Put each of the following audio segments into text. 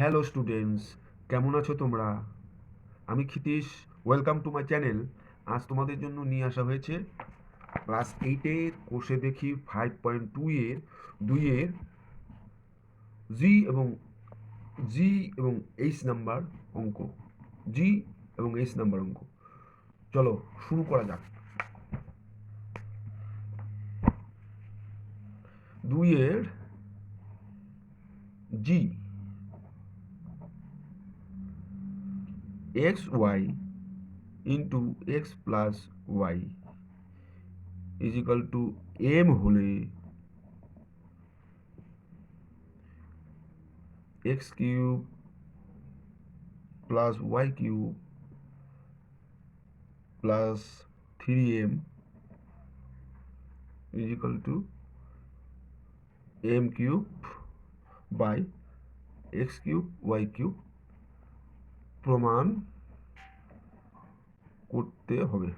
Hello students, কেমন আছো তোমরা? আমি Kshitish. Welcome to my channel. আজ তোমাদের জন্য নিয়ে আসা হয়েছে ক্লাস 8-এর কোষে দেখি 5.2 এর 2-এর জি এবং জি এবং এইচ নাম্বার অঙ্ক। জি এবং এইচ নাম্বার অঙ্ক। চলো শুরু করা যাক। 2-এর জি, x y into x plus y is equal to m হলে x cube plus y cube plus 3m is equal to m cube by x cube y cube প্রমাণ করতে হবে।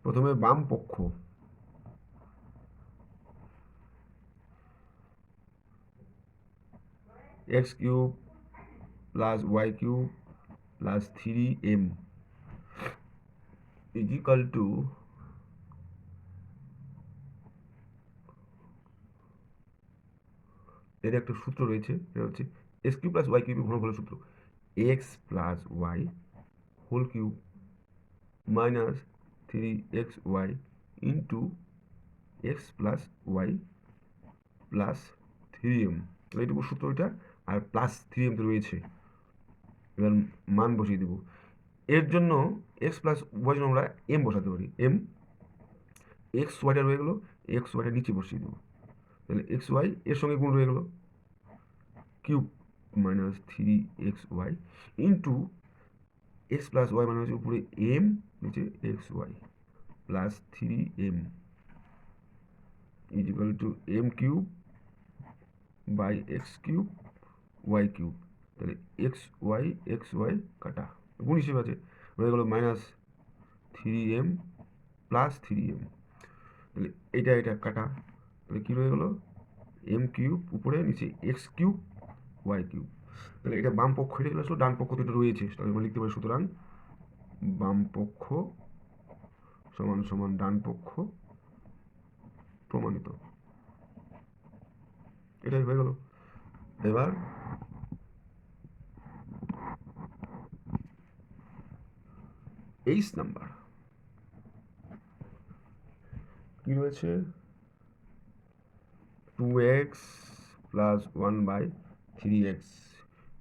প্রথমে বাম পক্ষ x cube plus y cube plus 3m is equal to এর একটা সূত্র রয়েছে, এটা হচ্ছে এক্স কিউব প্লাস ওয়াই কিউবের ঘনফলের সূত্র X plus Y whole cube minus 3xy into x plus Y plus 3m। এইটুকু সূত্র এটা, আর প্লাস 3m তো রয়েছে। এবার মান বসিয়ে দেবো। এর জন্য এক্স প্লাস ওয়াই জন্য আমরা এম বসাতে পারি। এম এক্স ওয়াইটা রয়ে গেলো, এক্স ওয়াইটা নিচে বসিয়ে দেবো। তাহলে এক্স ওয়াই এর সঙ্গে গুণ রয়ে গেলো cube minus 3xy into x plus Y মানে হচ্ছে উপরে এম, নিচে X Y plus 3m is equal to M cube by X cube Y cube. তাহলে এক্স ওয়াই কাটা, গুণ হিসেবে আছে, রয়ে গেল মাইনাস 3m প্লাস 3m। তাহলে এটা কাটা, তাহলে কী রয়ে গেলো এম কিউব উপরে নিচে এক্স কিউব ওয়াই কিউব। তাহলে এটা বাম পক্ষ, এটা চলে আসলো, ডান পক্ষ তো এটা রয়েছে, তাহলে আমরা লিখতে পারি সুতরাং বাম পক্ষ সমান সমান ডান পক্ষ প্রমাণিত। এটাই হয়ে গেল। এবার এইচ নাম্বার কি রয়েছে, 2x plus 1/3x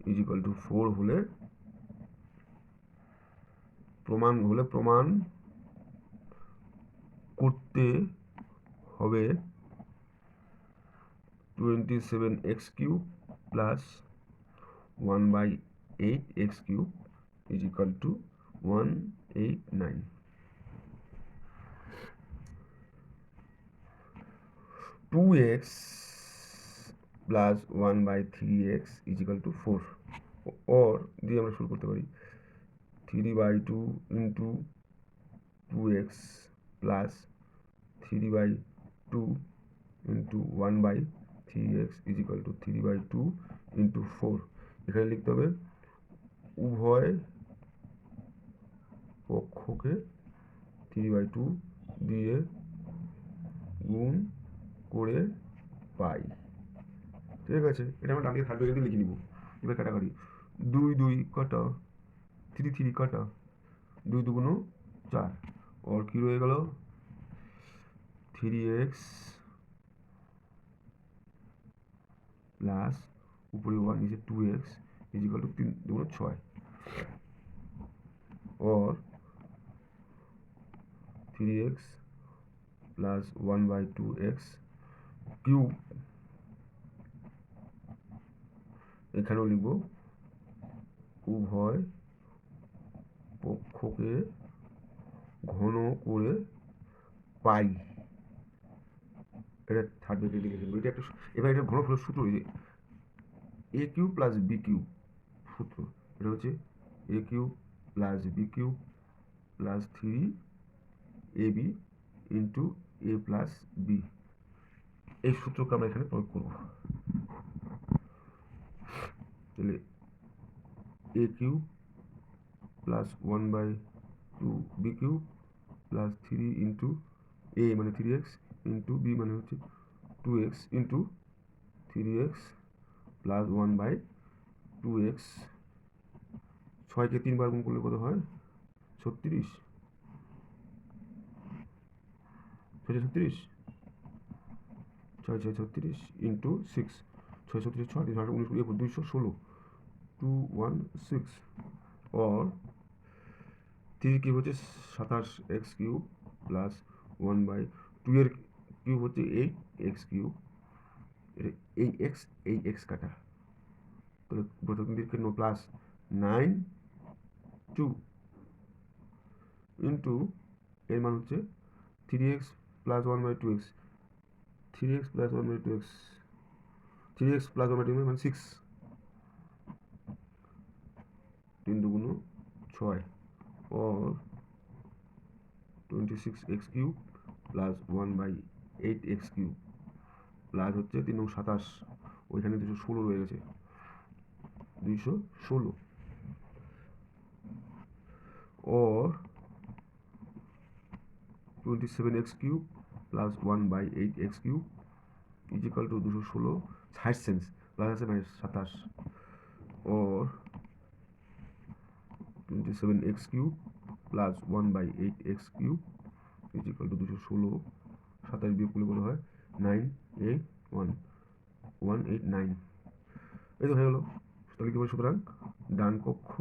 is equal two 4 হলে প্রমাণ করতে হবে 27x cube plus 1/8x cube is equal two 189। 2x plus 1/3x is equal two 4, or দিয়ে আমরা শুরু করতে পারি 3/2 into 2x plus 3/2 into 1/3x is equal two 3/2 into 4। এখানে লিখতে হবে উভয় পক্ষকে 3/2 দিয়ে গুণ করে পাই। ঠিক আছে, এটা আমরা ডান দিকে থার্ড ব্র্যাকেট দিয়ে লিখে নিব। এবার কাটাকাটি 2 কাটা 3 কাটা 2 দুগুণ 4, और কি রয়ে গেল 3x প্লাস উপরে 1 নিচে 2x ইজ ইকুয়াল টু 3 দুগুণ 6, और 3x প্লাস 1/2x কিউব, এখানেও লিখব উভয় পক্ষকে ঘন করে পাই। এটা থার্ড ব্র্যাকেট লিখে দেবো। এটা একটা, এবার এটা ঘনফলের সূত্র হয়েছে a cube plus b cube সূত্র। এটা হচ্ছে a cube plus b cube plus 3ab into a plus b. এই সূত্রকে আমরা এখানে প্রয়োগ করব। তাহলে a cube plus 1/2 b cube plus 3 into a মানে 3x ইন্টু বি মানে হচ্ছে 2x into 3x plus 1/2x। 6কে 3 বার গুণ করলে কত হয়? 36। 636 6 ইন্টু 6 636 6 3 19 216 216 और 3 কিউব হচ্ছে 27x কিউব প্লাস 1/2 এর কিউব হচ্ছে 8x কিউব। এই এক্স কাটা, তাহলে প্রথম দিকে প্লাস 9 2 ইন্টু এর মান হচ্ছে 3x plus 1/2x 3x plus 1/2x 3x plus 1/2 মানে 6 3 দুগুণ 6 और 26x cube plus 1/8x cube plus হচ্ছে 3 9 27 ওইখানে 216 রয়ে গেছে 216 और 27x cube plus 1/8x cube equal to 216 60 सेंस प्लस আছে 27 और 27x cube plus 1/8x cube equal to 216 27 বিয়োগ করলে কত হয় 189 এই তো হয়ে গেল। তাহলে কি বলে সুতরাং ডান পক্ষ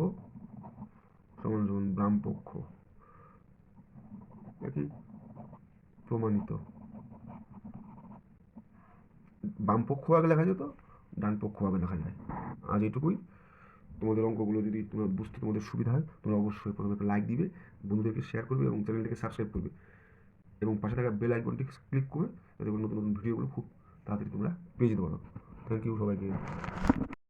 সমান সমান বাম পক্ষ একই প্রমাণিত। বাম পক্ষ আগে লেখা যেত, ডান পক্ষ আগে লেখা যায়। আজ এইটুকুই। তোমাদের অঙ্কগুলো যদি তোমরা বুঝতে তোমাদের সুবিধা হয় তোমরা অবশ্যই প্রথমে একটা লাইক দিবে, বন্ধুদেরকে শেয়ার করবে এবং চ্যানেলটিকে সাবস্ক্রাইব করবে এবং পাশে থাকা বেল আইকনটি ক্লিক করে যাতে নতুন নতুন ভিডিওগুলো খুব তাড়াতাড়ি তোমরা পেয়ে যেতে পারো। থ্যাংক ইউ সবাইকে।